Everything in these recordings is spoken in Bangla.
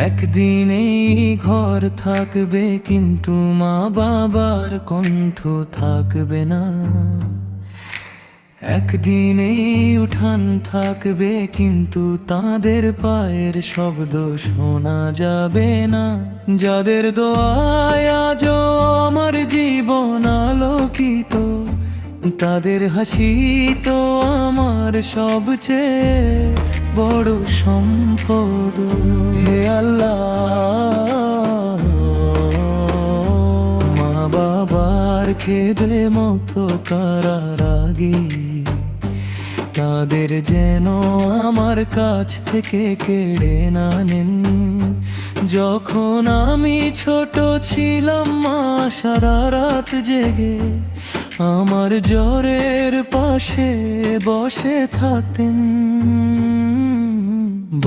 একদিন এই ঘর থাকবে, কিন্তু মা বাবার কণ্ঠ থাকবে না। একদিন এই উঠান থাকবে, কিন্তু তাদের পায়ের শব্দ শোনা যাবে না। যাদের দোয়ায় আজও আমার জীবন আলোকিত, তাদের হাসি তো আমার সবচেয়ে বড় সম্পদ। হে আল্লাহ, মা বাবার খেদে মতো করার আগে তাদের যেন আমার কাছ থেকে কেড়ে না নেন। যখন আমি ছোট ছিলাম, মা সারা রাত জেগে আমার জ্বরের পাশে বসে থাকতেন।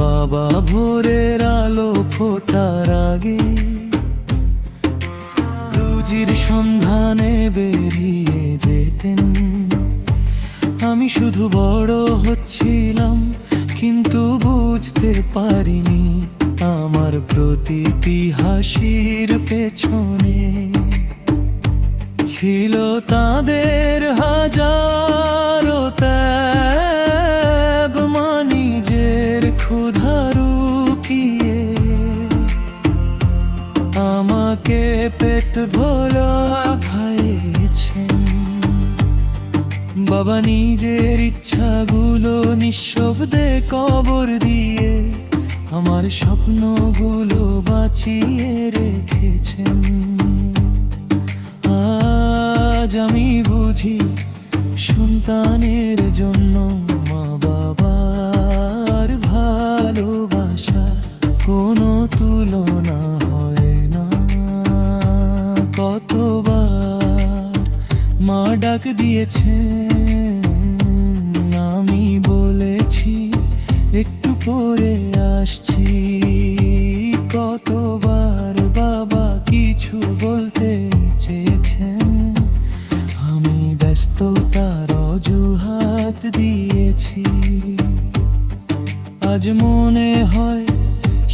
বাবা ভোরের আলো ফোটার আগে রুজির সন্ধানে বেরিয়ে যেতেন। আমি শুধু বড় হচ্ছিলাম, কিন্তু বুঝতে পারিনি আমার প্রতিটি হাসির পেছনে ছিল তাদের হাজারো ত্যাগ। মা নিজের ক্ষুধা রুকিয়ে আমাকে পেট ভরা খাইয়েছেন। বাবা নিজের ইচ্ছাগুলো নিঃশব্দে কবর দিয়ে আমার স্বপ্নগুলো বাঁচিয়ে রেখেছেন। আজ আমি বুঝি সন্তানের জন্য মা বাবার ভালোবাসা কোনো তুলনা হয় না। কতবার মা ডাক দিয়েছেন, আমি বলেছি একটু পরে আসছি। কতবার বাবা কিছু বলতে চেয়েছেন, আমি ব্যস্ততার অজুহাত দিয়েছি। আজ মনে হয়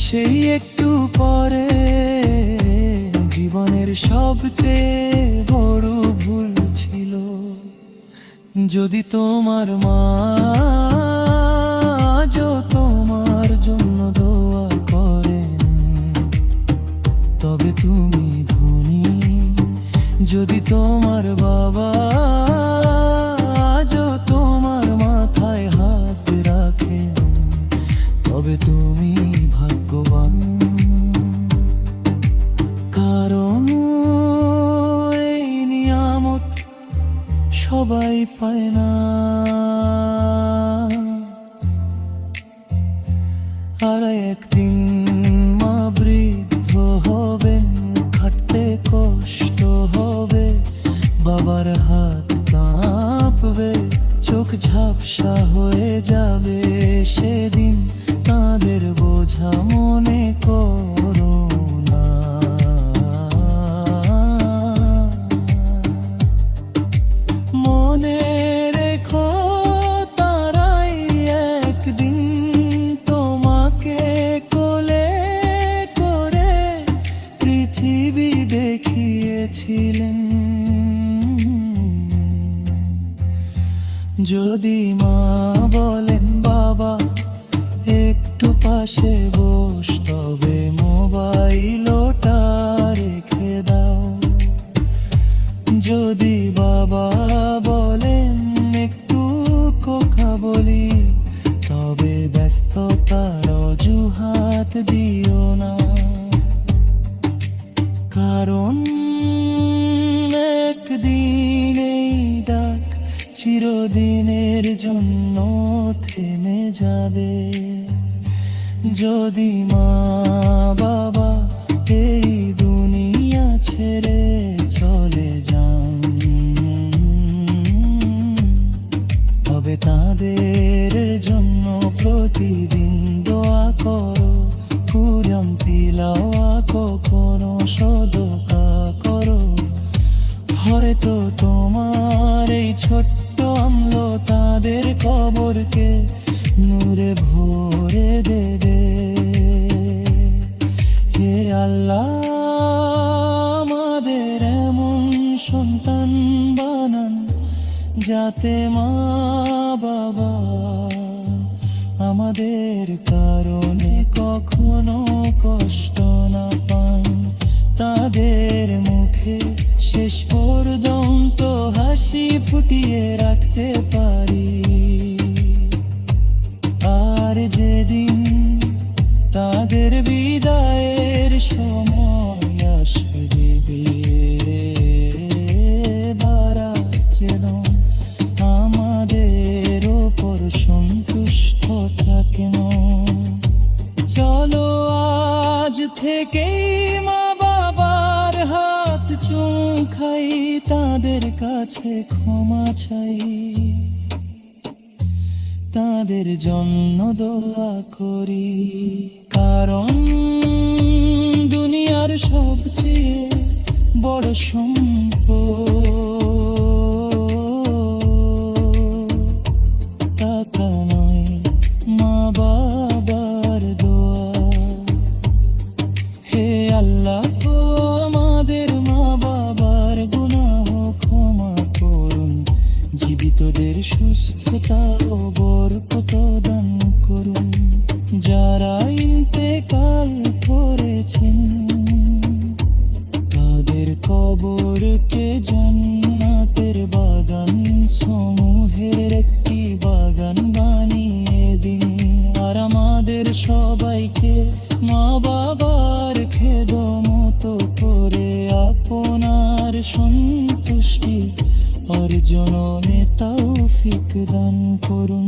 সেই একটু পরে জীবনের সবচেয়ে বড় ভুল ছিল। যদি তোমার মা আজও তোমার জন্য দোয়া করেন, তবে তুমি ধনী। যদি তোমার বাবা আজও তোমার মাথায় হাত রাখেন, তবে তুমি ভাগ্যবান। কারণ এই নিয়ামত সবাই পায় না। আর একদিন মা বৃদ্ধ হবেন, খাটতে কষ্ট হবে, বাবার হাত কাঁপবে, চোখ ঝাপসা হয়ে যাবে। সেদিন তাদের বোঝা মনে করো না। মনে রেখো তারাই একদিন তোমাকে কোলে করে পৃথিবী দেখিয়েছিলেন। যদি মা বলেন বাবা একটু পাশে বস, তবে মোবাইলটা রেখে দাও। যদি বাবা বলেন একটু কথা বলি, তবে ব্যস্ততার অজুহাত দিও না। কারণ একদিন এই ডাক চিরদিনের জন্য থেমে যাবে। যদি মা বাবা এই দুনিয়া ছেড়ে চলে যান, তোমার এই ছোট্ট আমল তাদের কবরকে নূরে ভরে দেবে। হে আল্লাহ, আমাদের এমন সন্তান বানান যাতে মা বাবা আমাদের কারণে কখনো কষ্ট না পান। তাদের মুখে শেষ পর্যন্ত হাসি ফুটিয়ে রাখতে পারি। আর যেদিন তাদের বিদায়ের সময় আসবে, বারা যেন আমাদের ওপর সন্তুষ্ট থাকেন। চলো আজ থেকেই মা বাবার হাত চুমখাই, তাদের কাছে ক্ষমা চাই, তাদের জন্য দোয়া করি। কারণ দুনিয়ার সবচেয়ে বড় সম্পদ টাকা নয়, মা বাবার দোয়া। হে আল্লাহ, আমাদের মা বাবার গুনাহ ক্ষমা করুন, জীবিতদের সুস্থতা ও বরকত দান করুন। যারা ইন্তেকাল করেছেন তাদের কবরকে জান্নাতের বাগান সমূহের একটি বাগান বানিয়ে দিন। আর আমাদের সবাইকে মা বাবার খেদমত করে আপনার সন্তুষ্টি অর্জনে তৌফিক দান করুন।